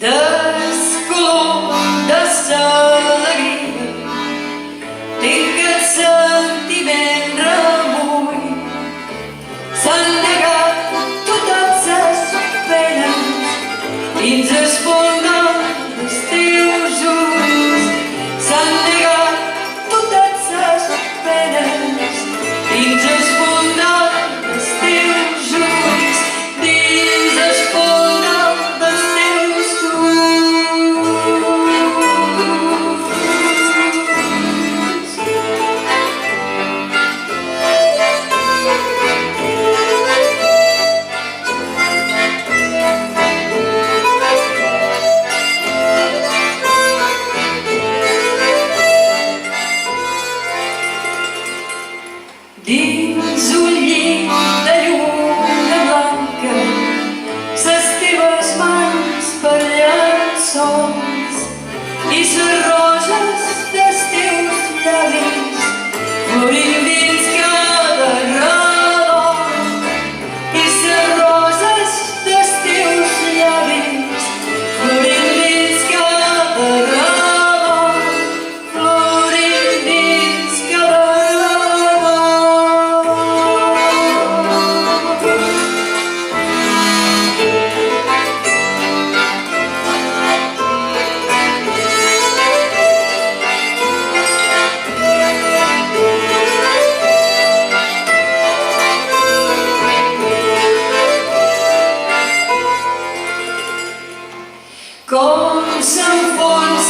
Des color de l'alegria, tinc el sentiment remull. S'han negat totes les penes dins el fons dels teus ulls. S'han negat totes les penes dins el fons dels teus ulls. Dins el fons dels teus ulls. Dins un llit de lluna blanca, ses teves mans per llençols i ses roses dels teus llavis florint dins cada redol. I ses roses dels teus llavis florint dins cada redol, florint dins cada redol. Com s'enfonsa